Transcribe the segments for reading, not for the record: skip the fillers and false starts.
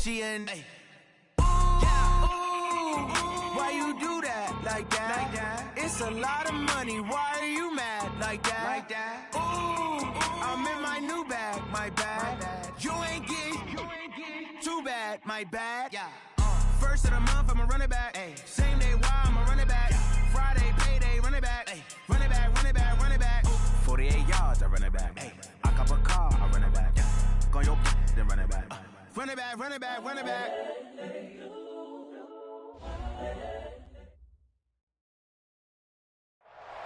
She in. Why you do that like that? It's a lot of money. Why are you mad like that? Ooh, I'm in my new bag, my bad. You ain't getting too bad, my bad. First of the month, I'ma run it back. Same day, why I'ma run it back. Friday, payday, run it back. Run it back, run it back, run it back. 48 yards, I run it back. I cop a car, I run it back. Go your then run it back. Run it back, run it back, run it back.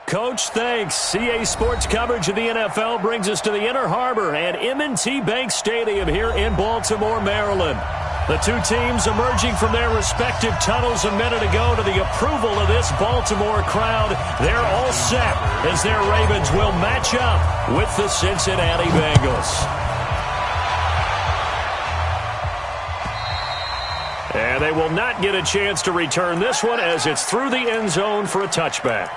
Coach, thanks. CA Sports coverage of the NFL brings us to the Inner Harbor and M&T Bank Stadium here in Baltimore, Maryland. The two teams emerging from their respective tunnels a minute ago to the approval of this Baltimore crowd. They're all set as their Ravens will match up with the Cincinnati Bengals. And they will not get a chance to return this one as it's through the end zone for a touchback.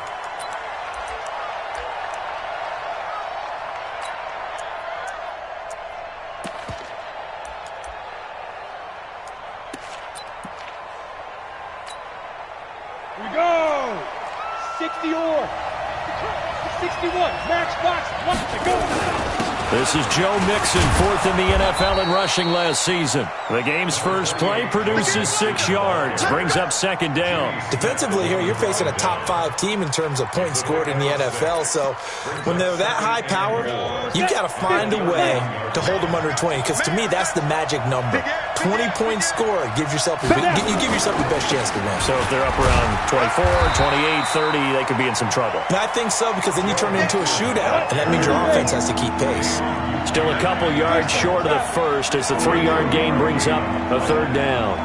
Here we go! 60 or 61. Max box. Wants to go. This is Joe Mixon, fourth in the NFL in rushing last season. The game's first play produces 6 yards, brings up second down. Defensively here, you're facing a top 5 team in terms of points scored in the NFL. So when they're that high power, you got to find a way to hold them under 20. Because to me, that's the magic number. 20 points scored gives yourself you give yourself the best chance to win. So if they're up around 24, 28, 30, they could be in some trouble. And I think so, because then you turn it into a shootout, and that means your offense has to keep pace. Still a couple yards short of the first as the 3-yard gain brings up a third down.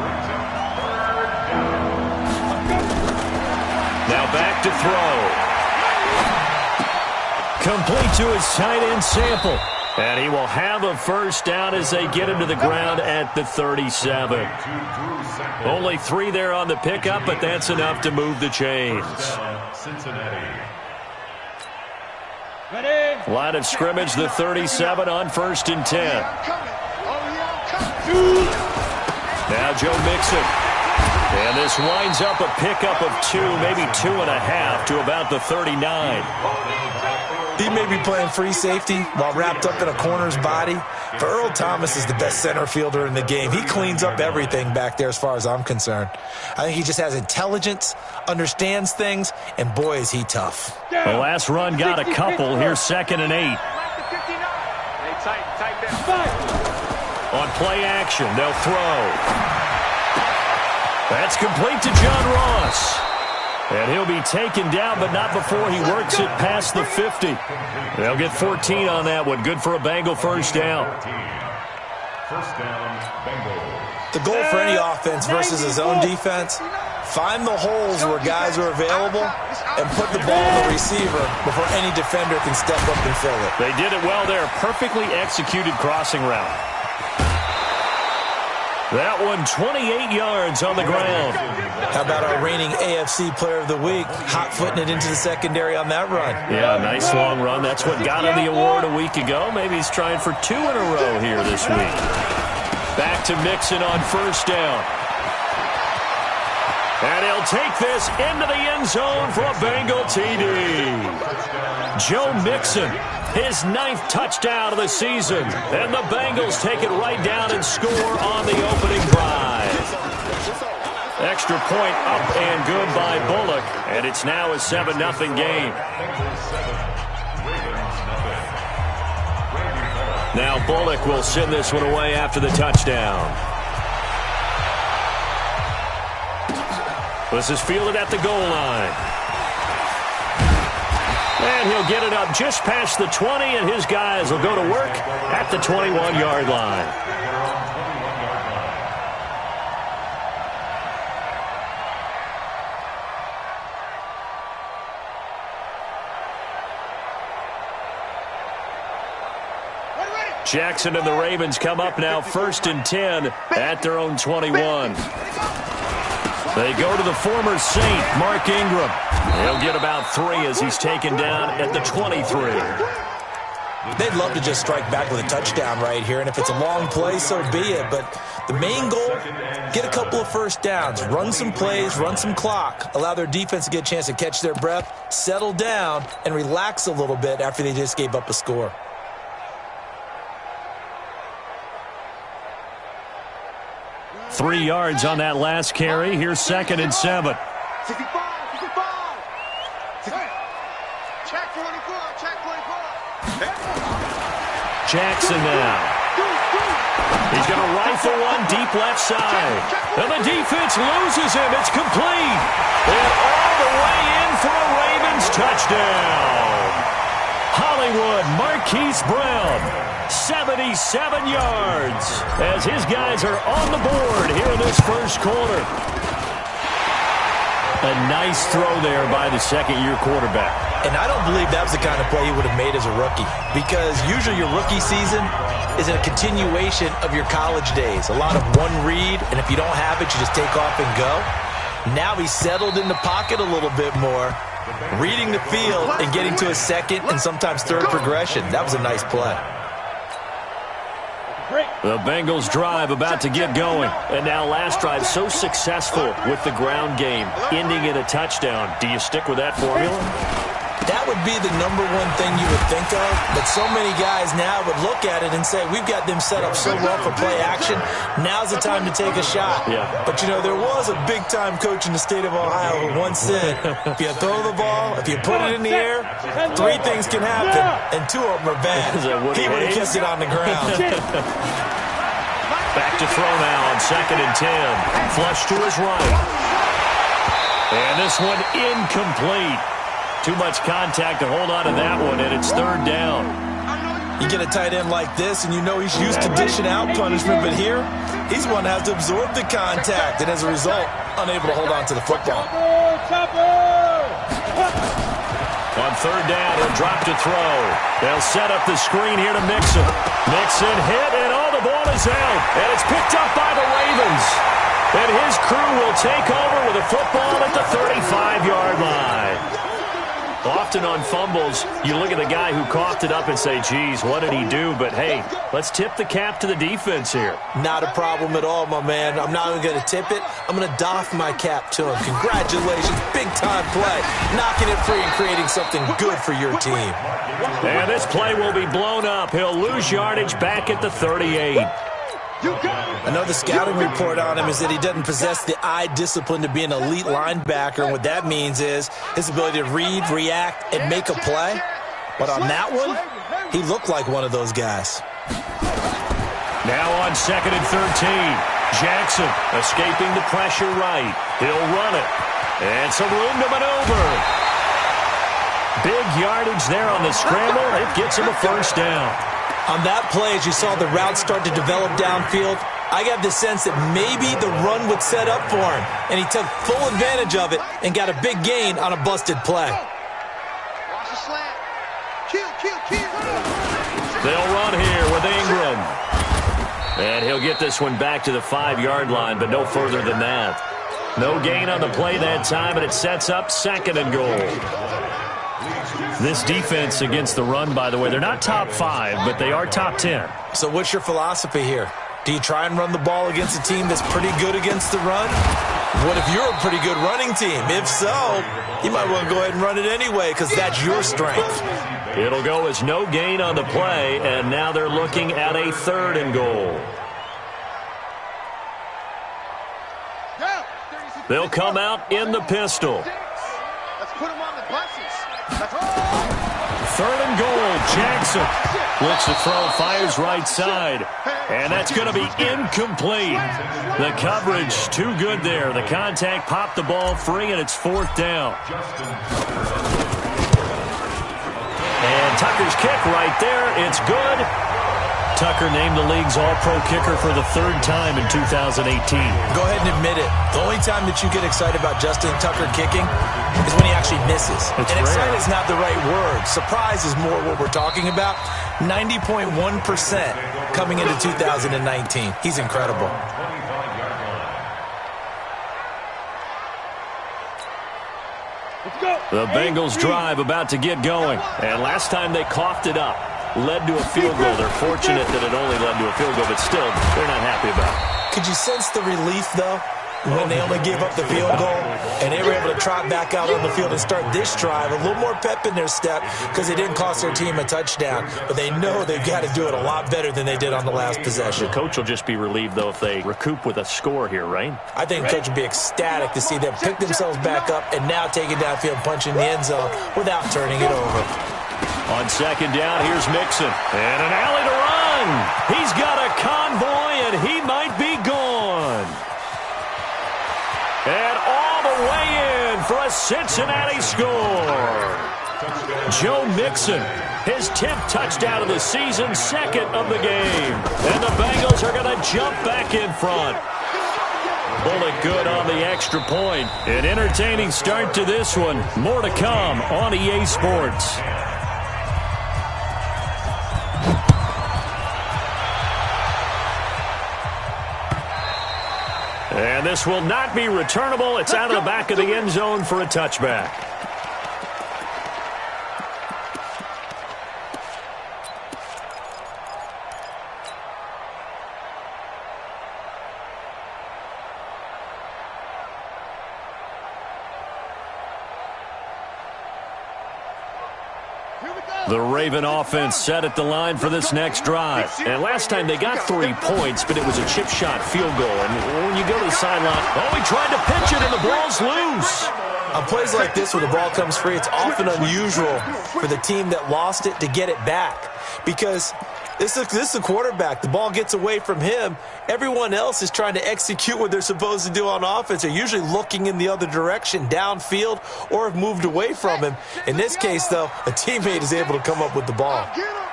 Now back to throw. Complete to his tight end Sample. And he will have a first down as they get him to the ground at the 37. Only 3 there on the pickup, but that's enough to move the chains. Line of scrimmage, the 37 on 1st and 10. Now Joe Mixon. And this winds up a pickup of 2, maybe 2.5 to about the 39. He may be playing free safety while wrapped up in a corner's body, but Earl Thomas is the best center fielder in the game. He cleans up everything back there as far as I'm concerned. I think he just has intelligence, understands things, and boy, is he tough. The last run got a couple. Here's 2nd and 8. On play action, they'll throw. That's complete to John Ross. And he'll be taken down, but not before he works it past the 50. They'll get 14 on that one. Good for a Bengal first down. First down, Bengals. The goal for any offense versus his own defense, find the holes where guys are available and put the ball in the receiver before any defender can step up and fill it. They did it well there. Perfectly executed crossing route. That one 28 yards on the ground. How about our reigning AFC Player of the Week, hot-footing it into the secondary on that run? Yeah, nice long run. That's what got him the award a week ago. Maybe he's trying for 2 in a row here this week. Back to Mixon on first down. And he'll take this into the end zone for a Bengal TD. Joe Mixon, his 9th touchdown of the season. And the Bengals take it right down and score on the opening drive. Extra point up and good by Bullock. And it's now a 7-0 game. Now Bullock will send this one away after the touchdown. This is fielded at the goal line. And he'll get it up just past the 20, and his guys will go to work at the 21-yard line. Jackson and the Ravens come up now 1st and 10 at their own 21. They go to the former Saint, Mark Ingram. He'll get about 3 as he's taken down at the 23. They'd love to just strike back with a touchdown right here, and if it's a long play, so be it. But the main goal, get a couple of first downs, run some plays, run some clock, allow their defense to get a chance to catch their breath, settle down, and relax a little bit after they just gave up a score. Three yards on that last carry. Here's 2nd and 7. 65. Check 24. Check 24. Jackson now. He's going to rifle one deep left side. And the defense loses him. It's complete. And all the way in for a Ravens touchdown. Hollywood Marquise Brown, 77 yards, as his guys are on the board here in this first quarter. A nice throw there by the second-year quarterback. And I don't believe that was the kind of play he would have made as a rookie, because usually your rookie season is a continuation of your college days. A lot of one read, and if you don't have it, you just take off and go. Now he's settled in the pocket a little bit more, reading the field and getting to a second and sometimes third progression. That was a nice play. The Bengals drive about to get going. And now last drive so successful with the ground game, ending in a touchdown. Do you stick with that formula? That would be the number one thing you would think of, but so many guys now would look at it and say, we've got them set up so well for play action, now's the time to take a shot. Yeah. But, you know, there was a big-time coach in the state of Ohio who once said, if you throw the ball, if you put it in the air, 3 things can happen, and 2 of them are bad. He would have kept it on the ground. Back to throw now on 2nd and 10. Flush to his right. And this one incomplete. Too much contact to hold on to that one, and it's 3rd down. You get a tight end like this, and you know he's used to dishing out punishment, but here, he's one that has to absorb the contact, and as a result, unable to hold on to the football. On 3rd down, he'll drop to throw. They'll set up the screen here to Mixon. Mixon hit, and all the ball is out, and it's picked up by the Ravens. And his crew will take over with a football at the 35-yard line. Often on fumbles, you look at the guy who coughed it up and say, geez, what did he do? But, hey, let's tip the cap to the defense here. Not a problem at all, my man. I'm not even going to tip it. I'm going to doff my cap to him. Congratulations. Big-time play. Knocking it free and creating something good for your team. And this play will be blown up. He'll lose yardage back at the 38. I know the scouting report on him is that he doesn't possess the eye discipline to be an elite linebacker, and what that means is his ability to read, react, and make a play. But on that one, he looked like one of those guys. Now on 2nd and 13, Jackson escaping the pressure right. He'll run it. And some room to maneuver. Big yardage there on the scramble. It gets him a 1st down. On that play, as you saw the route start to develop downfield, I got the sense that maybe the run would set up for him, and he took full advantage of it and got a big gain on a busted play. Watch the slant. Kill. They'll run here with Ingram. And he'll get this one back to the 5-yard line, but no further than that. No gain on the play that time, and it sets up 2nd and goal. This defense against the run, by the way, they're not top 5, but they are top 10. So what's your philosophy here? Do you try and run the ball against a team that's pretty good against the run? What if you're a pretty good running team? If so, you might want to go ahead and run it anyway because that's your strength. It'll go as no gain on the play, and now they're looking at a 3rd and goal. They'll come out in the pistol. Let's put them on the buses. 3rd and goal, Jackson looks to throw, fires right side, and that's going to be incomplete. The coverage too good there. The contact popped the ball free, and it's 4th down. And Tucker's kick right there. It's good. Tucker named the league's all-pro kicker for the 3rd time in 2018. Go ahead and admit it. The only time that you get excited about Justin Tucker kicking is when he actually misses. It's and rare. excited is not the right word. Surprise is more what we're talking about. 90.1% coming into 2019. He's incredible. The Bengals drive about to get going. And last time they coughed it up. led to a field goal. They're fortunate that it only led to a field goal, but still, they're not happy about it. Could you sense the relief, though, when they only gave up the field goal and they were able to trot back out on the field and start this drive? A little more pep in their step because they didn't cost their team a touchdown, but they know they've got to do it a lot better than they did on the last possession. The coach will just be relieved, though, if they recoup with a score here, right? I think the coach would be ecstatic to see them pick themselves back up and now take it downfield, punch in the end zone without turning it over. On second down, here's Mixon. And an alley to run. He's got a convoy, and he might be gone. And all the way in for a Cincinnati score. Joe Mixon, his 10th touchdown of the season, 2nd of the game. And the Bengals are going to jump back in front. Bullet good on the extra point. An entertaining start to this one. More to come on EA Sports. And this will not be returnable. It's out of the back of the end zone for a touchback. The Raven offense set at the line for this next drive. And last time they got 3 points, but it was a chip shot field goal. And when you go to the sideline, he tried to pitch it and the ball's loose. On plays like this where the ball comes free, it's often unusual for the team that lost it to get it back. Because this is a quarterback. The ball gets away from him. Everyone else is trying to execute what they're supposed to do on offense. They're usually looking in the other direction, downfield, or have moved away from him. In this case, though, a teammate is able to come up with the ball.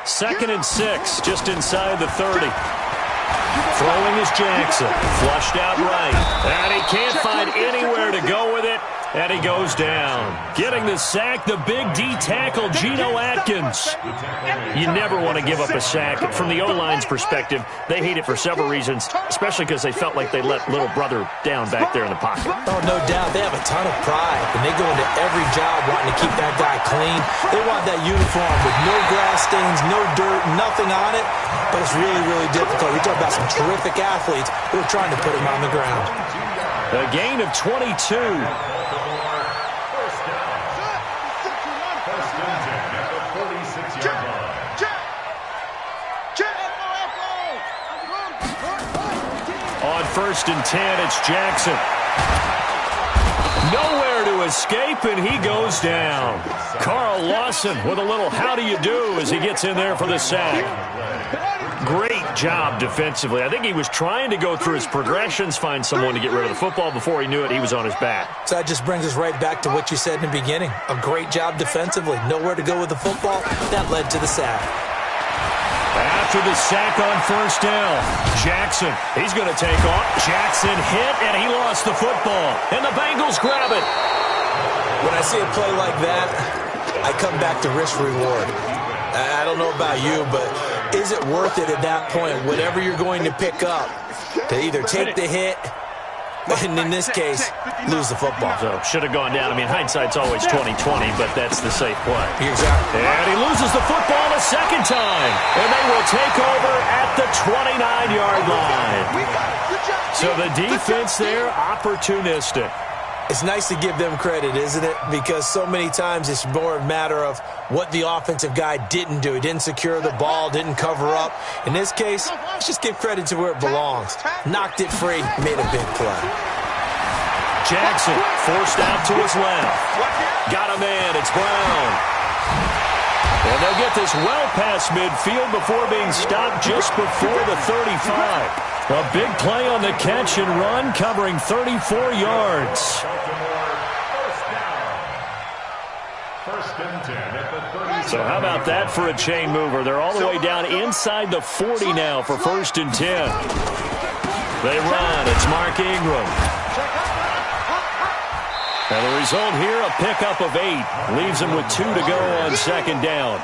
2nd and 6, just inside the 30. Throwing is Jackson. Flushed out right. And he can't find anywhere to go with it. And he goes down. Getting the sack, the big D tackle, Geno Atkins. You never want to give up a sack. From the O-line's perspective, they hate it for several reasons, especially because they felt like they let little brother down back there in the pocket. Oh, no doubt. They have a ton of pride, and they go into every job wanting to keep that guy clean. They want that uniform with no grass stains, no dirt, nothing on it, but it's really, really difficult. You're talking about some terrific athletes who are trying to put him on the ground. A gain of 22. On 1st and 10, it's Jackson. Nowhere to escape, and he goes down. Carl Lawson with a little how do you do as he gets in there for the sack. Great job defensively. I think he was trying to go through his progressions, find someone to get rid of the football. Before he knew it, he was on his back. So that just brings us right back to what you said in the beginning. A great job defensively. Nowhere to go with the football. That led to the sack. After the sack on 1st down, Jackson, he's going to take off. Jackson hit, and he lost the football. And the Bengals grab it. When I see a play like that, I come back to risk-reward. I don't know about you, but is it worth it at that point, whatever you're going to pick up, to either take the hit, and in this case, lose the football? So, should have gone down. I mean, hindsight's always 20/20, but that's the safe play. Exactly. And he loses the football a second time. And they will take over at the 29-yard line. So the defense there, opportunistic. It's nice to give them credit, isn't it? Because so many times it's more a matter of what the offensive guy didn't do. He didn't secure the ball, didn't cover up. In this case, let's just give credit to where it belongs. Knocked it free, made a big play. Jackson forced out to his left. Got a man, it's Brown. And they'll get this well past midfield before being stopped just before the 35. A big play on the catch and run, covering 34 yards. So how about that for a chain mover? They're all the way down inside the 40 now for 1st and 10. They run. It's Mark Ingram. And the result here, a pickup of 8. Leaves them with 2 to go on second down.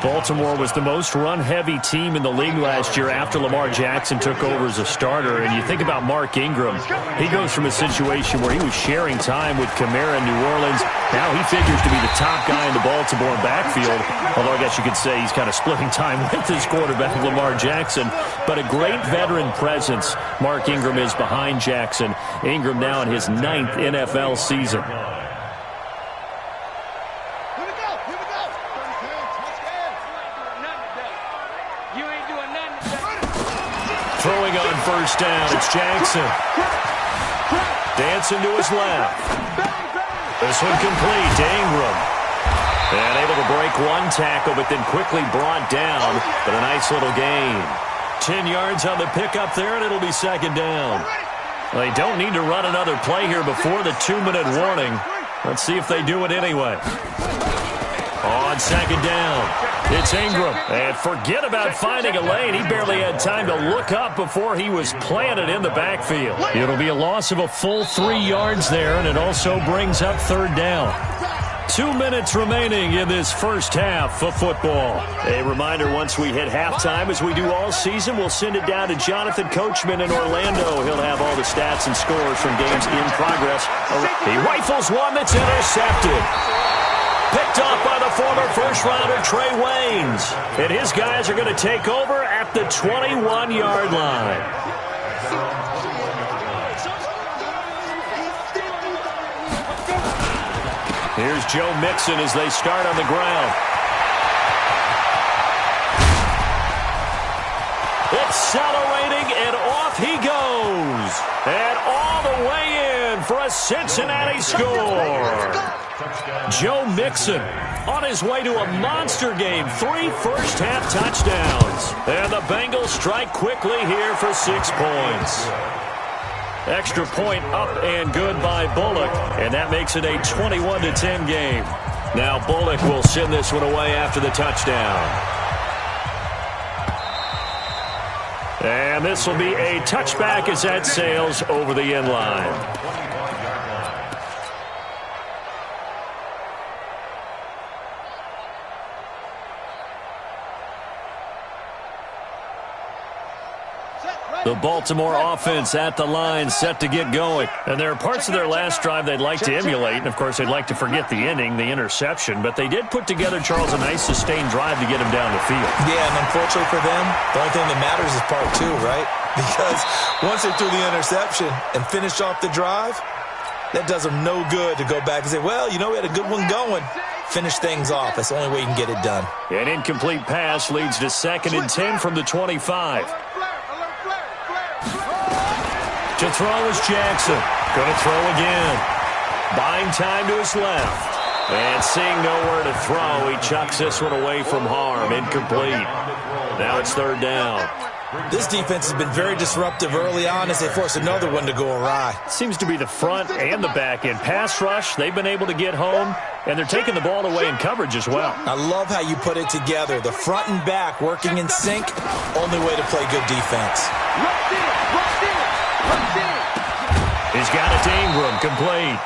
Baltimore was the most run-heavy team in the league last year after Lamar Jackson took over as a starter. And you think about Mark Ingram. He goes from a situation where he was sharing time with Kamara in New Orleans. Now he figures to be the top guy in the Baltimore backfield. Although I guess you could say he's kind of splitting time with his quarterback, Lamar Jackson. But a great veteran presence. Mark Ingram is behind Jackson. Ingram now in his 9th NFL season. Throwing on first down, it's Jackson. Dancing to his left. This one complete to Ingram. And able to break one tackle, but then quickly brought down. But a nice little gain. 10 yards on the pickup there, and it'll be second down. They don't need to run another play here before the 2-minute warning. Let's see if they do it anyway. On second down, it's Ingram. And forget about finding a lane. He barely had time to look up before he was planted in the backfield. It'll be a loss of a full 3 yards there, and it also brings up third down. 2 minutes remaining in this first half of football. A reminder, once we hit halftime, as we do all season, we'll send it down to Jonathan Coachman in Orlando. He'll have all the stats and scores from games in progress. He rifles one that's intercepted. Picked off by the former first-rounder Trey Waynes. And his guys are going to take over at the 21-yard line. Here's Joe Mixon as they start on the ground. Accelerating, and off he goes. And all the way in for a Cincinnati score. Joe Mixon on his way to a monster game. 3 first-half touchdowns. And the Bengals strike quickly here for 6 points. Extra point up and good by Bullock, and that makes it a 21-10 game. Now Bullock will send this one away after the touchdown. And this will be a touchback as that sails over the end line. The Baltimore offense at the line, set to get going. And there are parts of their last drive they'd like to emulate. And, of course, they'd like to forget the ending, the interception. But they did put together, Charles, a nice sustained drive to get him down the field. Yeah, and unfortunately for them, the only thing that matters is part 2, right? Because once they threw the interception and finished off the drive, that does them no good to go back and say, well, you know, we had a good one going. Finish things off. That's the only way you can get it done. An incomplete pass leads to 2nd and 10 from the 25. To throw is Jackson. Going to throw again. Buying time to his left. And seeing nowhere to throw, he chucks this one away from harm. Incomplete. Now it's third down. This defense has been very disruptive early on as they force another one to go awry. Seems to be the front and the back end. Pass rush, they've been able to get home, and they're taking the ball away in coverage as well. I love how you put it together. The front and back working in sync, only way to play good defense. He's got it to Ingram, complete.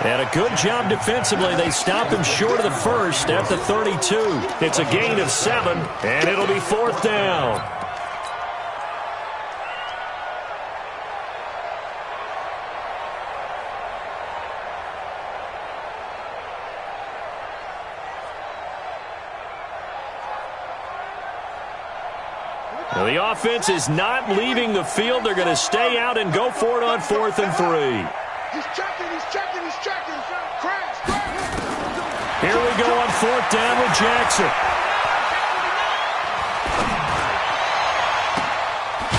And a good job defensively. They stop him short of the first at the 32. It's a gain of 7, and it'll be fourth down. Now the offense is not leaving the field. They're going to stay out and go for it on 4th and 3. He's checking. Crash. Here we go on 4th down with Jackson.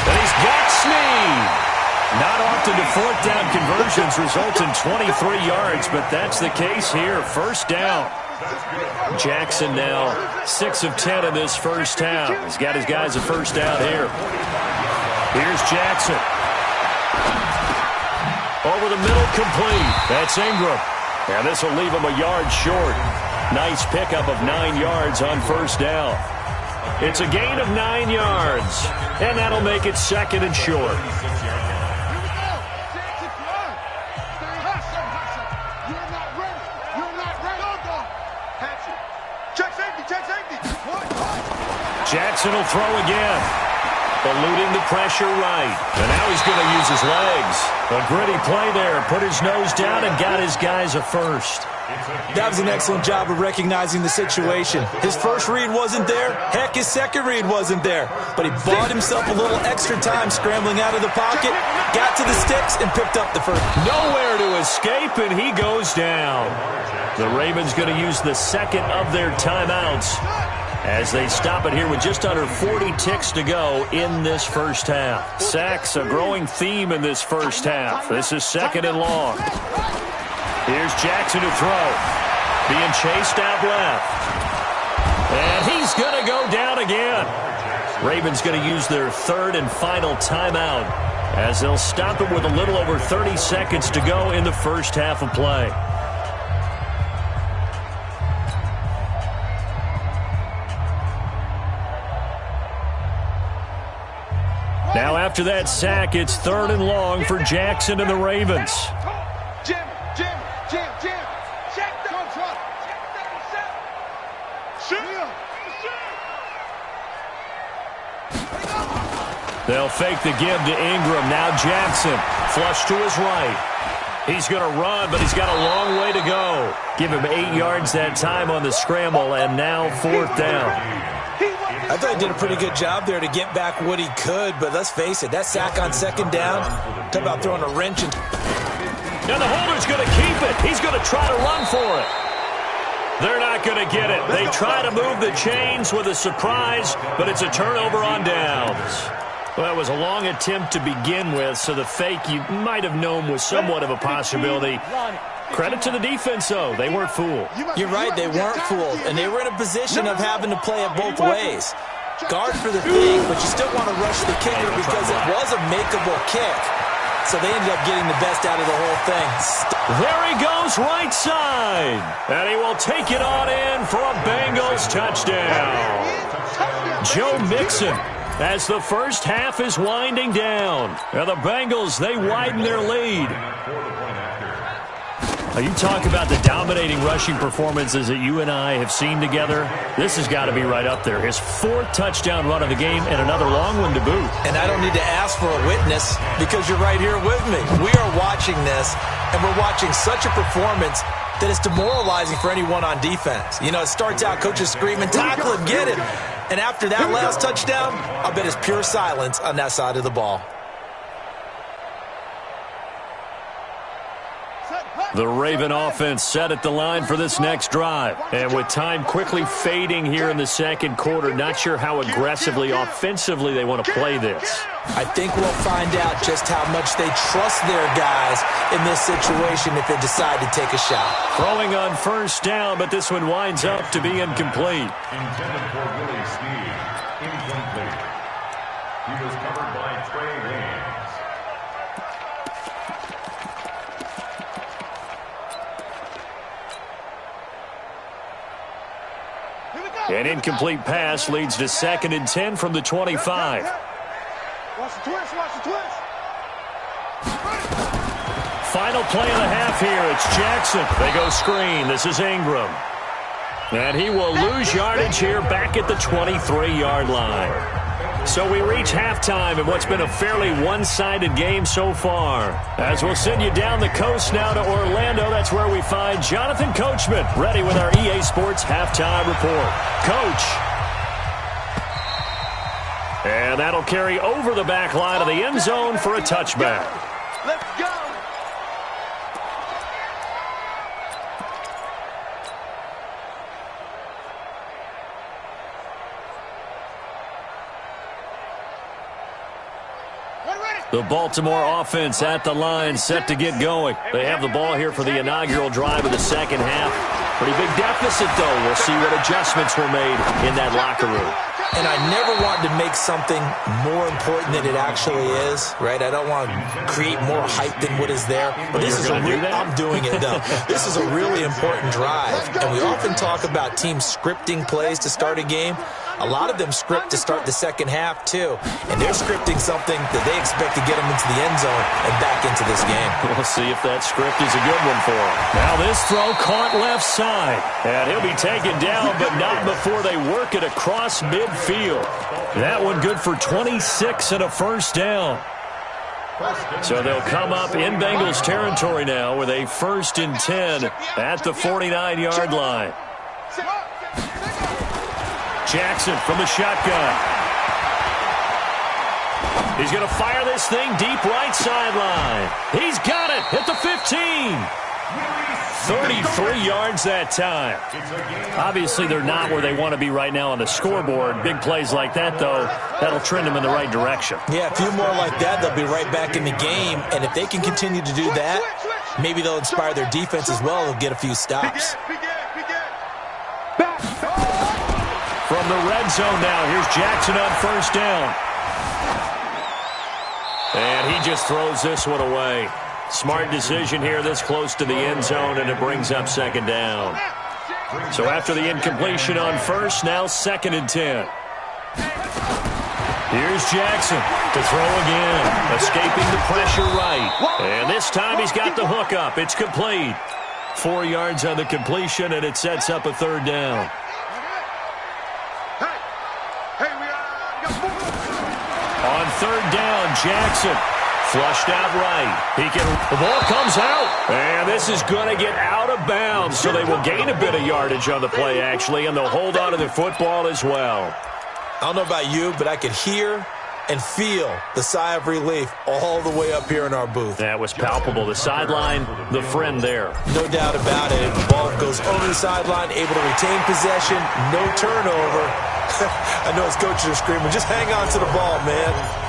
And he's got Snead. Not often do 4th down conversions result in 23 yards, but that's the case here. First down. Jackson now 6 of 10 in this first half. He's got his guys a first down here. Here's Jackson. Over the middle, complete. That's Ingram. And this will leave him a yard short. Nice pickup of 9 yards on first down. It's a gain of 9 yards. And that'll make it 2nd and short. Jackson will throw again. Eluding the pressure right. And now he's going to use his legs. A gritty play there. Put his nose down and got his guys a first. That was an excellent job of recognizing the situation. His first read wasn't there. Heck, his second read wasn't there. But he bought himself a little extra time scrambling out of the pocket, got to the sticks, and picked up the first. Nowhere to escape, and he goes down. The Ravens going to use the second of their timeouts as they stop it here with just under 40 ticks to go in this first half. Sacks, a growing theme in this first half. This is second and long. Here's Jackson to throw. Being chased out left. And he's going to go down again. Ravens going to use their third and final timeout as they'll stop it with a little over 30 seconds to go in the first half of play. Now after that sack, it's third and long for Jackson and the Ravens. Jim. Check the front. They'll fake the give to Ingram. Now Jackson, flush to his right. He's going to run, but he's got a long way to go. Give him 8 yards that time on the scramble, and now fourth down. I thought he did a pretty good job there to get back what he could, but let's face it, that sack on second down, talk about throwing a wrench. Now the holder's going to keep it. He's going to try to run for it. They're not going to get it. They try to move the chains with a surprise, but it's a turnover on downs. Well, it was a long attempt to begin with, so the fake you might have known was somewhat of a possibility. Credit to the defense, though. They weren't fooled. You're right, they weren't fooled, and they were in a position of having to play it both ways. Guard for the fake, but you still want to rush the kicker because it was a makeable kick. So they ended up getting the best out of the whole thing. There he goes, right side. And he will take it on in for a Bengals touchdown. Joe Mixon, as the first half is winding down. Now the Bengals, they widen their lead. You talk about the dominating rushing performances that you and I have seen together. This has got to be right up there. His fourth touchdown run of the game and another long one to boot. And I don't need to ask for a witness because you're right here with me. We are watching this, and we're watching such a performance that it's demoralizing for anyone on defense. You know, it starts out coaches screaming, tackle him, get him. And after that last touchdown, I'll bet it's pure silence on that side of the ball. The Raven offense set at the line for this next drive. And with time quickly fading here in the second quarter, not sure how aggressively, offensively they want to play this. I think we'll find out just how much they trust their guys in this situation if they decide to take a shot. Throwing on first down, but this one winds up to be incomplete. Intended for Willie Snead. Incomplete. He was covered by Trey Williams. An incomplete pass leads to 2nd and 10 from the 25. Watch the twist. Final play of the half here. It's Jackson. They go screen. This is Ingram. And he will lose yardage here back at the 23-yard line. So we reach halftime in what's been a fairly one-sided game so far. As we'll send you down the coast now to Orlando, that's where we find Jonathan Coachman ready with our EA Sports Halftime Report. Coach. And that'll carry over the back line of the end zone for a touchback. Let's go. The Baltimore offense at the line, set to get going. They have the ball here for the inaugural drive of the second half. Pretty big deficit, though. We'll see what adjustments were made in that locker room. And I never wanted to make something more important than it actually is, right? I don't want to create more hype than what is there. But this is I'm doing it, though. This is a really important drive. And we often talk about teams scripting plays to start a game. A lot of them script to start the second half, too. And they're scripting something that they expect to get them into the end zone and back into this game. We'll see if that script is a good one for him. Now this throw caught left side. And he'll be taken down, but not before they work it across midfield. That one good for 26 and a first down. So they'll come up in Bengals territory now with a 1st and 10 at the 49-yard line. Jackson from the shotgun. He's going to fire this thing deep right sideline. He's got it at the 15. 33 yards that time. Obviously, they're not where they want to be right now on the scoreboard. Big plays like that, though, that'll trend them in the right direction. Yeah, a few more like that, they'll be right back in the game. And if they can continue to do that, maybe they'll inspire their defense as well. They'll get a few stops. From the red zone now, here's Jackson on 1st down. And he just throws this one away. Smart decision here this close to the end zone, and it brings up 2nd down. So after the incompletion on 1st, now 2nd and 10. Here's Jackson to throw again, escaping the pressure right. And this time he's got the hook up. It's complete. 4 yards on the completion, and it sets up a 3rd down. On 3rd down, Jackson. Flushed out right. The ball comes out. And this is going to get out of bounds, so they will gain a bit of yardage on the play, actually, and they'll hold on to the football as well. I don't know about you, but I could hear and feel the sigh of relief all the way up here in our booth. That was palpable. The sideline, the friend there. No doubt about it. The ball goes over the sideline, able to retain possession, no turnover. I know his coaches are screaming, just hang on to the ball, man.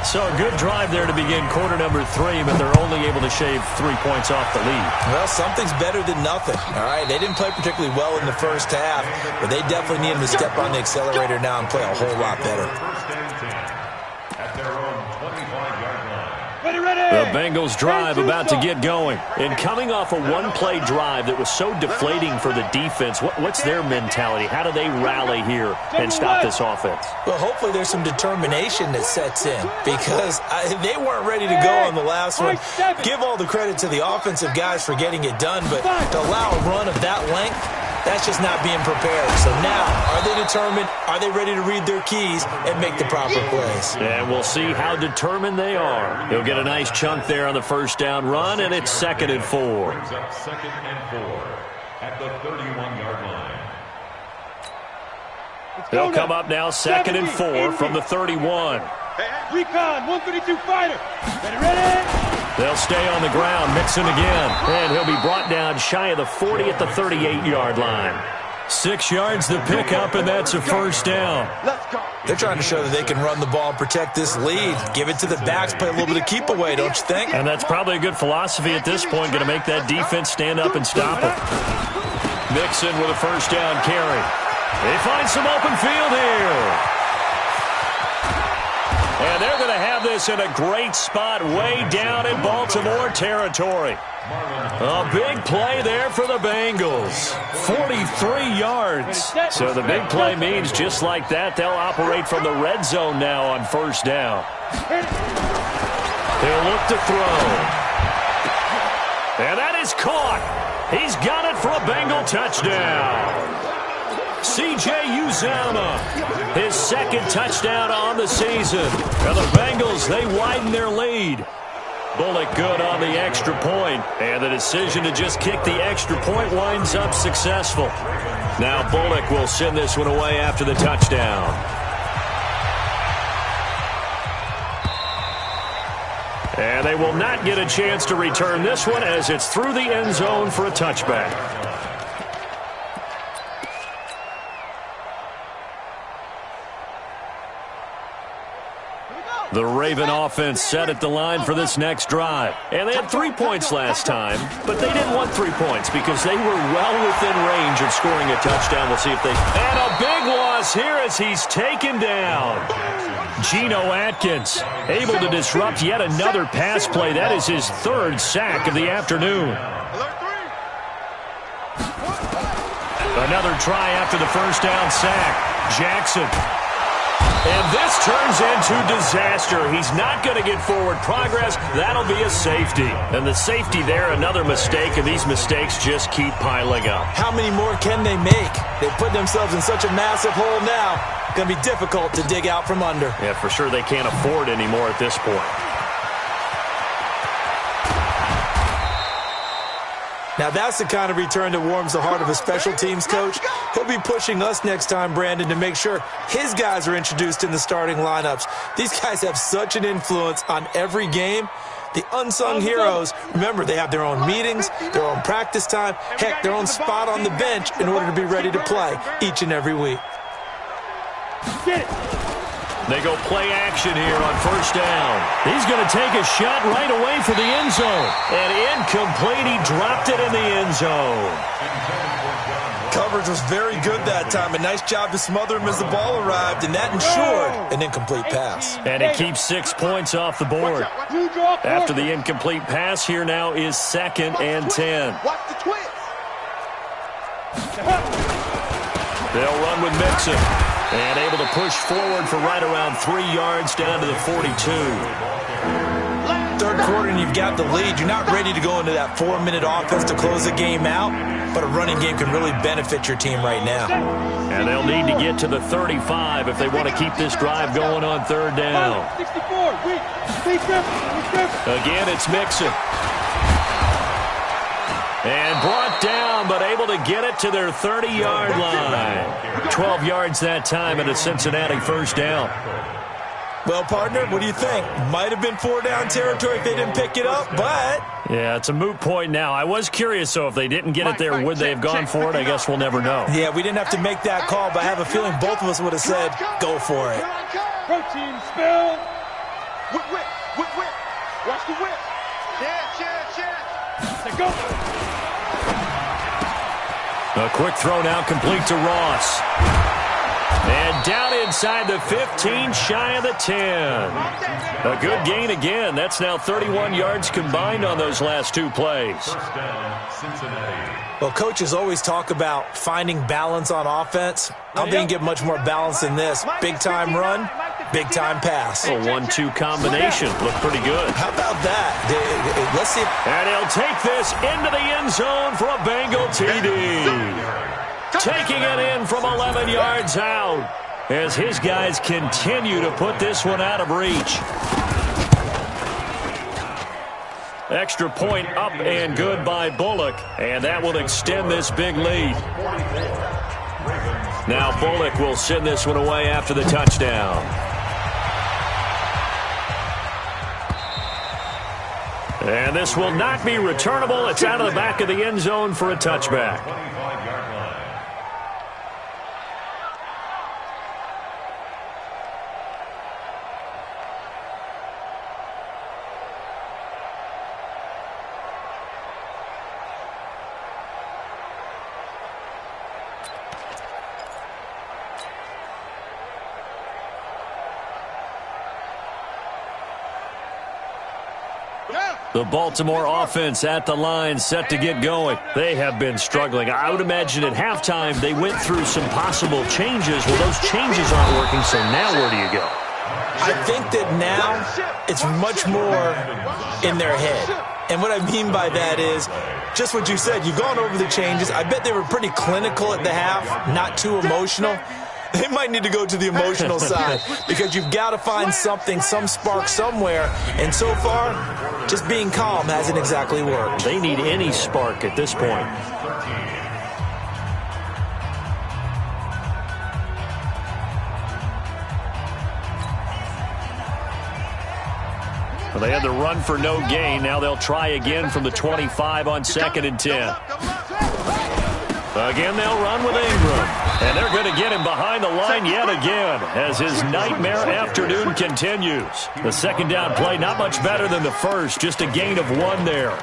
So a good drive there to begin quarter number 3, but they're only able to shave 3 points off the lead. Well, something's better than nothing, all right? They didn't play particularly well in the first half, but they definitely need them to step on the accelerator now and play a whole lot better. At their own 25-yard line. The Bengals drive about to get going. And coming off a one-play drive that was so deflating for the defense, what's their mentality? How do they rally here and stop this offense? Well, hopefully there's some determination that sets in because they weren't ready to go on the last one. Give all the credit to the offensive guys for getting it done, but to allow a run of that length, that's just not being prepared. So now, are they determined? Are they ready to read their keys and make the proper plays? And we'll see how determined they are. He'll get a nice chunk there on the 1st down run, and it's 2nd and 4. Brings up 2nd and 4 at the 31-yard line. They'll come up now 2nd and 4 from the 31. Recon, 132 fighter. Ready? They'll stay on the ground, Mixon again. And he'll be brought down shy of the 40 at the 38-yard line. 6 yards the pickup, and that's a 1st down. Let's go. They're trying to show that they can run the ball and protect this lead. Give it to the backs, play a little bit of keep away, don't you think? And that's probably a good philosophy at this point, going to make that defense stand up and stop it. Mixon with a 1st down carry. They find some open field here. And they're going to have this in a great spot way down in Baltimore territory. A big play there for the Bengals. 43 yards. So the big play means just like that, they'll operate from the red zone now on 1st down. They'll look to throw. And that is caught. He's got it for a Bengal touchdown. C.J. Uzomah, his 2nd touchdown on the season. And the Bengals, they widen their lead. Bullock good on the extra point. And the decision to just kick the extra point winds up successful. Now Bullock will send this one away after the touchdown. And they will not get a chance to return this one as it's through the end zone for a touchback. The Raven offense set at the line for this next drive. And they had 3 points last time, but they didn't want 3 points because they were well within range of scoring a touchdown. We'll see if they... And a big loss here as he's taken down. Geno Atkins able to disrupt yet another pass play. That is his 3rd sack of the afternoon. Another try after the 1st down sack. Jackson. And this turns into disaster. He's not going to get forward progress. That'll be a safety. And the safety there, another mistake, and these mistakes just keep piling up. How many more can they make? They put themselves in such a massive hole now. Going to be difficult to dig out from under. Yeah, for sure they can't afford anymore at this point. Now that's the kind of return that warms the heart of a special teams coach. He'll be pushing us next time, Brandon, to make sure his guys are introduced in the starting lineups. These guys have such an influence on every game. The unsung heroes, remember, they have their own meetings, their own practice time, heck, their own spot on the bench in order to be ready to play each and every week. Get it. They go play action here on first down. He's going to take a shot right away for the end zone. And incomplete. He dropped it in the end zone. Coverage was very good that time. A nice job to smother him as the ball arrived, and that ensured an incomplete pass. And it keeps 6 points off the board. After the incomplete pass, here now is 2nd and 10. Watch the twist. They'll run with Mixon. And able to push forward for right around 3 yards down to the 42. Third quarter and you've got the lead. You're not ready to go into that 4-minute offense to close the game out, but a running game can really benefit your team right now. And they'll need to get to the 35 if they want to keep this drive going on third down. 64. Again, it's Mixon. And brought down, but able to get it to their 30-yard line. 12 yards that time and a Cincinnati first down. Well, partner, what do you think? Might have been 4-down territory if they didn't pick it up, but... Yeah, it's a moot point now. I was curious, though, if they didn't get it there, would they have gone for it? I guess we'll never know. Yeah, we didn't have to make that call, but I have a feeling both of us would have said, go for it. Protein spill. Whip. Watch the whip. Yeah. Let's go. A quick throw now complete to Ross. And down inside the 15, shy of the 10. A good gain again. That's now 31 yards combined on those last 2 plays. First down, Cincinnati. Well, coaches always talk about finding balance on offense. I didn't get much more balance than this. Big-time run, big-time pass. A 1-2 combination. Looked pretty good. How about that? Let's see. And he'll take this into the end zone for a Bengal TD. Taking it in from 11 yards out as his guys continue to put this one out of reach. Extra point up and good by Bullock, and that will extend this big lead. Now Bullock will send this one away after the touchdown. And this will not be returnable. It's out of the back of the end zone for a touchback. The Baltimore offense at the line, set to get going. They have been struggling. I would imagine at halftime they went through some possible changes. Well, those changes aren't working, so now where do you go? I think that now it's much more in their head. And what I mean by that is just what you said. You've gone over the changes. I bet they were pretty clinical at the half, not too emotional. They might need to go to the emotional side because you've got to find something, some spark somewhere. And so far, just being calm hasn't exactly worked. They need any spark at this point. Well, they had the run for no gain. Now they'll try again from the 25 on 2nd and 10. Again, they'll run with Ingram. And they're going to get him behind the line yet again as his nightmare afternoon continues. The second down play, not much better than the first, just a gain of 1 there.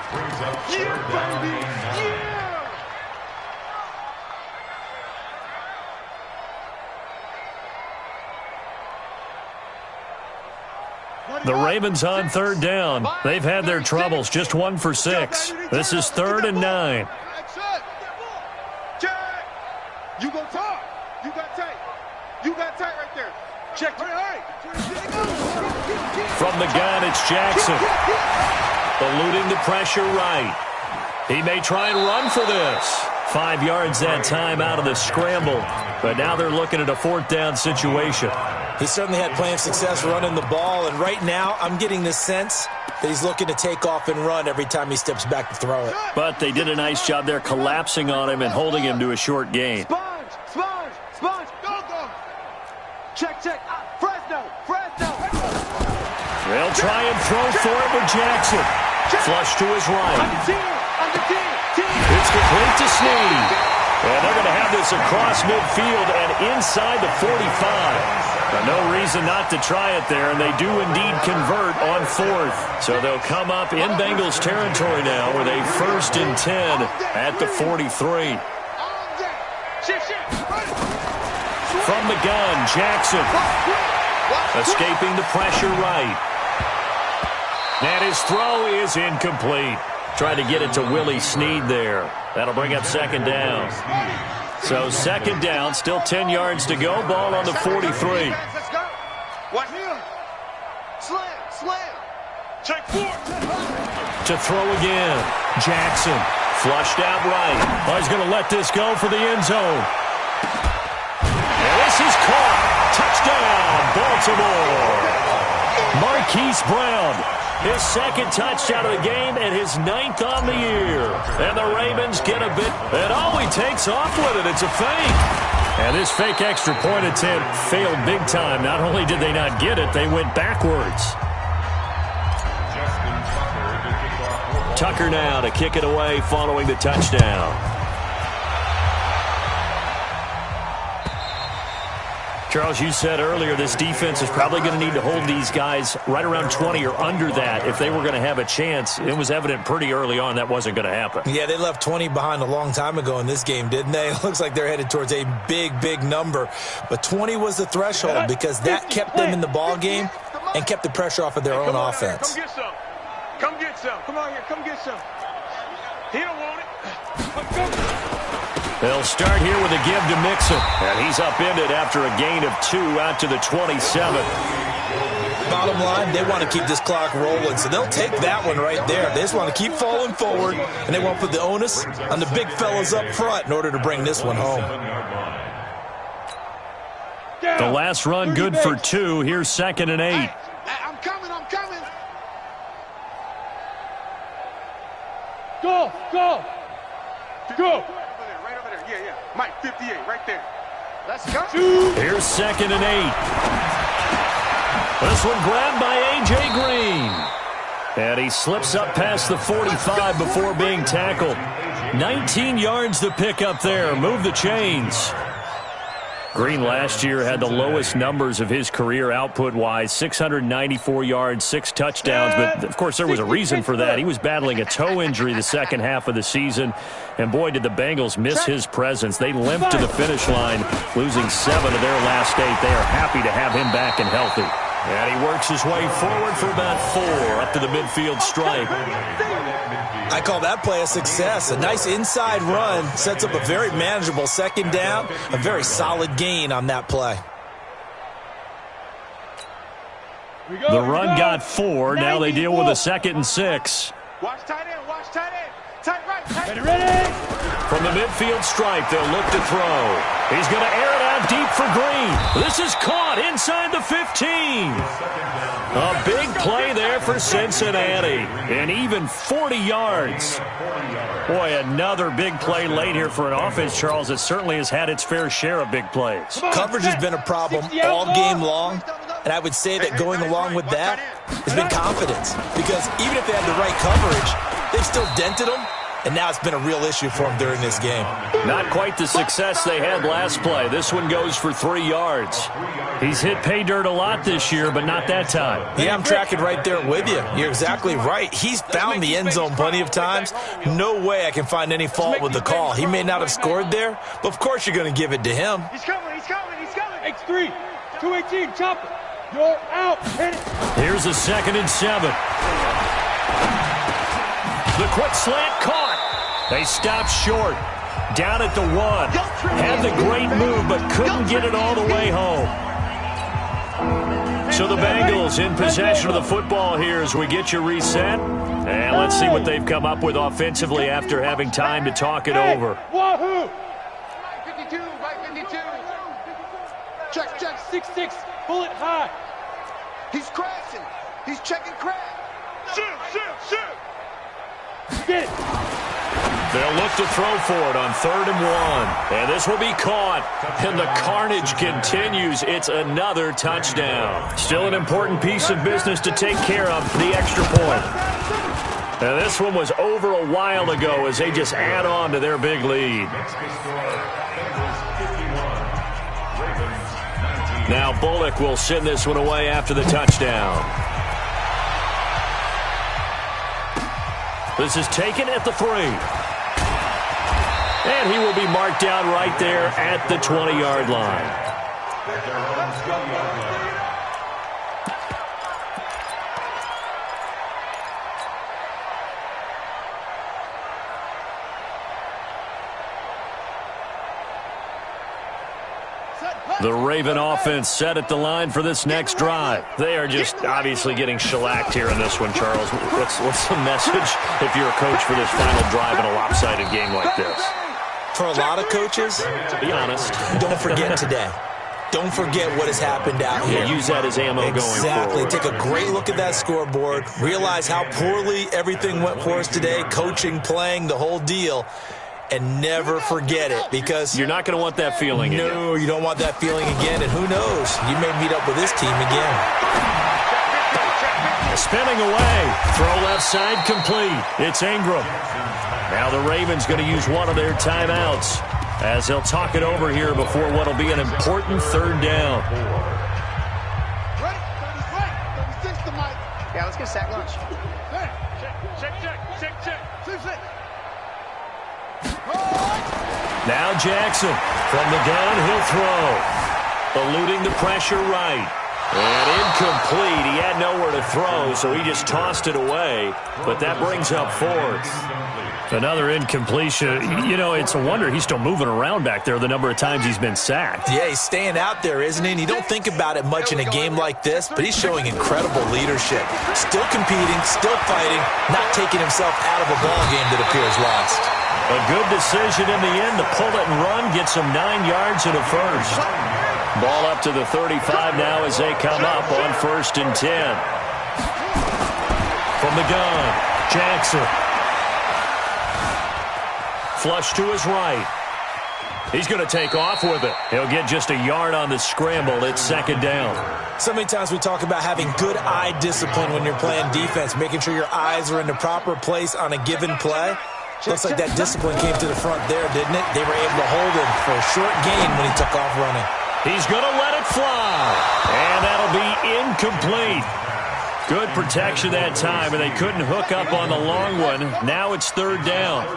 The Ravens on third down. They've had their troubles, just 1 for 6. This is 3rd and 9. You go talk. You got tape. You got tight right there. Check. Hurry. From the gun, it's Jackson. Eluding the pressure right. He may try and run for this. 5 yards that time out of the scramble. But now they're looking at a 4th down situation. He certainly had plenty of success running the ball, and right now I'm getting the sense that he's looking to take off and run every time he steps back to throw it. But they did a nice job there collapsing on him and holding him to a short gain. Sponge. Go. Check. Fresno. They'll try and throw for it with Jackson. Flush to his right. On the team. It's complete to Snead. And they're going to have this across midfield and inside the 45. But no reason not to try it there, and they do indeed convert on 4th. So they'll come up in Bengals territory now with a 1st and 10 at the 43. From the gun, Jackson. Escaping the pressure right. And his throw is incomplete. Trying to get it to Willie Snead there. That'll bring up 2nd down. So 2nd down, still 10 yards to go. Ball on the 43. Let's go. Watch him. Slam. Check 4. To throw again. Jackson. Flushed out right. Oh, he's going to let this go for the end zone. And this is caught. Touchdown, Baltimore. Marquise Brown. His 2nd touchdown of the game and his 9th on the year. And the Ravens get a bit, and he takes off with it. It's a fake. And this fake extra point attempt failed big time. Not only did they not get it, they went backwards. Tucker now to kick it away following the touchdown. Charles, you said earlier this defense is probably going to need to hold these guys right around 20 or under that if they were going to have a chance. It was evident pretty early on that wasn't going to happen. Yeah, they left 20 behind a long time ago in this game, didn't they? It looks like they're headed towards a big number. But 20 was the threshold because that kept them in the ball game and kept the pressure off of their own offense. Come get some. Come on here. Come get some. He don't want it. They'll start here with a give to Mixon. And he's upended after a gain of 2 out to the 27. Bottom line, they want to keep this clock rolling, so they'll take that one right there. They just want to keep falling forward, and they want to put the onus on the big fellas up front in order to bring this one home. The last run good for 2. Here's 2nd and 8. Hey, I'm coming. Go. Right over there. Yeah. Mike, 58, right there. Let's go. Here's 2nd and 8. This one grabbed by A.J. Green. And he slips up past the 45 before being tackled. 19 yards to pick up there. Move the chains. Green last year had the lowest numbers of his career output-wise, 694 yards, 6 touchdowns. But, of course, there was a reason for that. He was battling a toe injury the second half of the season. And, boy, did the Bengals miss his presence. They limped to the finish line, losing 7 of their last 8. They are happy to have him back and healthy. And he works his way forward for about 4 up to the midfield stripe. I call that play a success. A nice inside run sets up a very manageable 2nd down, a very solid gain on that play. The run got 4. Now they deal with a 2nd and 6. Watch tight end. Tight right. Ready? From the midfield stripe, they'll look to throw. He's going to air it out deep for Green. This is caught inside the 15. A big play there for Cincinnati. And even 40 yards. Boy, another big play late here for an offense, Charles, that certainly has had its fair share of big plays. Coverage has been a problem all game long. And I would say that going along with that has been confidence. Because even if they had the right coverage, they've still dented them. And now it's been a real issue for them during this game. Not quite the success they had last play. This one goes for 3 yards. He's hit pay dirt a lot this year, but not that time. Yeah, I'm tracking right there with you. You're exactly right. He's found the end zone plenty of times. No way I can find any fault with the call. He may not have scored there, but of course you're going to give it to him. He's coming. X3, 218, chop it. You're out. Hit it. Here's a 2nd and 7. The quick slant caught. They stop short. Down at the 1. Had the great move, but couldn't get it all the way home. So the Bengals in possession of the football here as we get you reset. And let's see what they've come up with offensively after having time to talk it over. Wahoo! Right 52, right 52. Check, 6-6, bullet high. He's crashing. He's checking crash. Shoot. Get it. They'll look to throw for it on 3rd and 1. And this will be caught. And the carnage continues. It's another touchdown. Still an important piece of business to take care of, the extra point. And this one was over a while ago as they just add on to their big lead. Now Bullock will send this one away after the touchdown. This is taken at the 3. And he will be marked down right there at the 20-yard line. The Raven offense set at the line for this next drive. They are just obviously getting shellacked here in this one, Charles. What's the message if you're a coach for this final drive in a lopsided game like this? For a lot of coaches, be honest, don't forget today. Don't forget what has happened out here. Use that as ammo going forward. Exactly. Take a great look at that scoreboard. Realize how poorly everything went for us today. Coaching, playing, the whole deal. And never forget it, because you're not going to want that feeling again. No, you don't want that feeling again. And who knows? You may meet up with this team again. Spinning away. Throw left side complete. It's Ingram. Now the Ravens going to use one of their timeouts as they'll talk it over here before what will be an important 3rd down. Ready? 36 to Mike. Yeah, let's get sack lunch. Check. Now Jackson from the gun, he'll throw. Eluding the pressure right. And incomplete. He had nowhere to throw, so he just tossed it away. But that brings up 4th. Another incompletion. You know, it's a wonder he's still moving around back there the number of times he's been sacked. Yeah, he's staying out there, isn't he? And you don't think about it much in a game like this, but he's showing incredible leadership. Still competing, still fighting, not taking himself out of a ball game that appears lost. A good decision in the end to pull it and run, gets him 9 yards and a first. Ball up to the 35 now as they come up on 1st and 10. From the gun, Jackson. Flush to his right. He's going to take off with it. He'll get just a yard on the scramble. It's 2nd down. So many times we talk about having good eye discipline when you're playing defense, making sure your eyes are in the proper place on a given play. Looks like that discipline came to the front there, didn't it? They were able to hold him for a short gain when he took off running. He's going to let it fly. And that'll be incomplete. Good protection that time, and they couldn't hook up on the long one. Now it's 3rd down.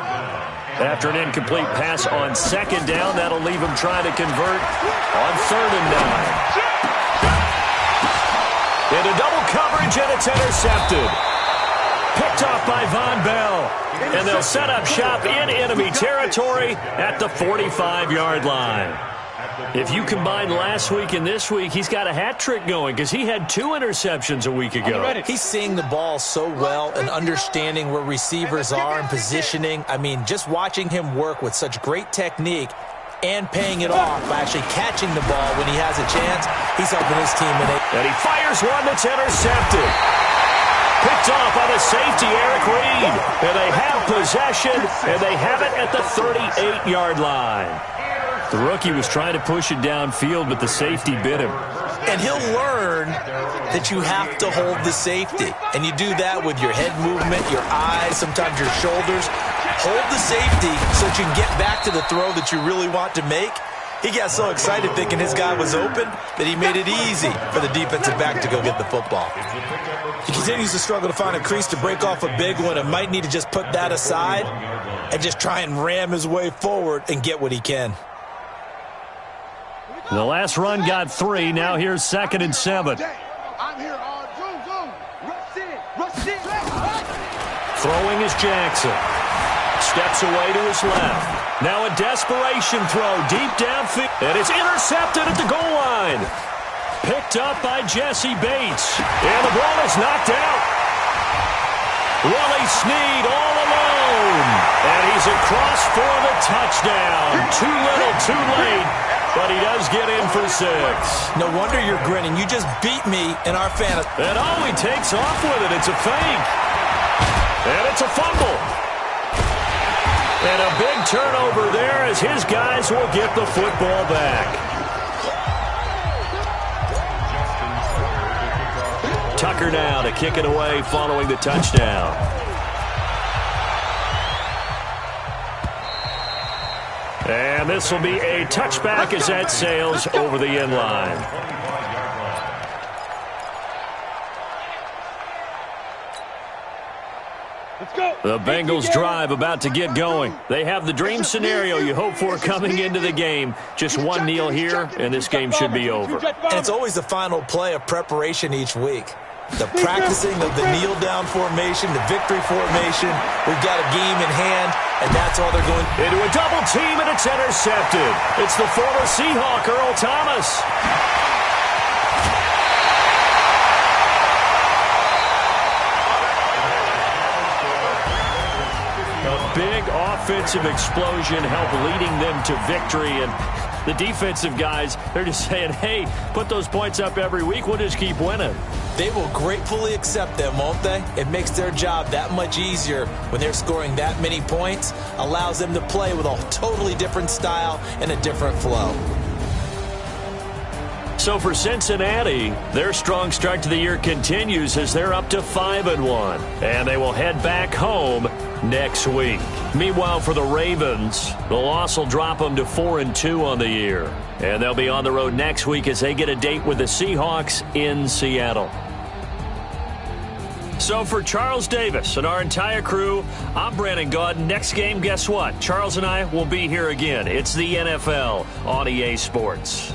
After an incomplete pass on 2nd down, that'll leave him trying to convert on 3rd and 9. Into double coverage, and it's intercepted. Picked off by Von Bell. And they'll set up shop in enemy territory at the 45-yard line. If you combine last week and this week, he's got a hat trick going because he had 2 interceptions a week ago. He's seeing the ball so well and understanding where receivers are and positioning. I mean, just watching him work with such great technique and paying it off by actually catching the ball when he has a chance, he's helping his team. And he fires one that's intercepted. Picked off by the safety, Eric Reed. And they have possession, and they have it at the 38-yard line. The rookie was trying to push it downfield, but the safety bit him. And he'll learn that you have to hold the safety. And you do that with your head movement, your eyes, sometimes your shoulders. Hold the safety so that you can get back to the throw that you really want to make. He got so excited thinking his guy was open that he made it easy for the defensive back to go get the football. He continues to struggle to find a crease to break off a big one and might need to just put that aside and just try and ram his way forward and get what he can. The last run got 3. Now here's 2nd and 7. I'm here all zoom. Rush in. Throwing is Jackson. Steps away to his left. Now a desperation throw deep downfield. And it's intercepted at the goal line. Picked up by Jesse Bates. And the ball is knocked out. Willie Snead all alone. And he's across for the touchdown. Too little, too late. But he does get in for 6. No wonder you're grinning. You just beat me in our fantasy. And he takes off with it. It's a fake. And it's a fumble. And a big turnover there as his guys will get the football back. Tucker now to kick it away following the touchdown. And this will be a touchback as that sails over the end line. The Bengals drive about to get going. They have the dream scenario you hope for coming into the game. Just one kneel here, and this game should be over. And it's always the final play of preparation each week. The practicing of the kneel-down formation, the victory formation. We've got a game in hand, and that's all they're going to do. Into a double team, and it's intercepted. It's the former Seahawk, Earl Thomas. A big offensive explosion helped leading them to victory, and the defensive guys, they're just saying, hey, put those points up every week. We'll just keep winning. They will gratefully accept them, won't they? It makes their job that much easier when they're scoring that many points. Allows them to play with a totally different style and a different flow. So for Cincinnati, their strong start to the year continues as they're up to 5-1. And they will head back home next week. Meanwhile, for the Ravens, the loss will drop them to 4-2 on the year. And they'll be on the road next week as they get a date with the Seahawks in Seattle. So for Charles Davis and our entire crew, I'm Brandon Gaudin. Next game, guess what? Charles and I will be here again. It's the NFL on EA Sports.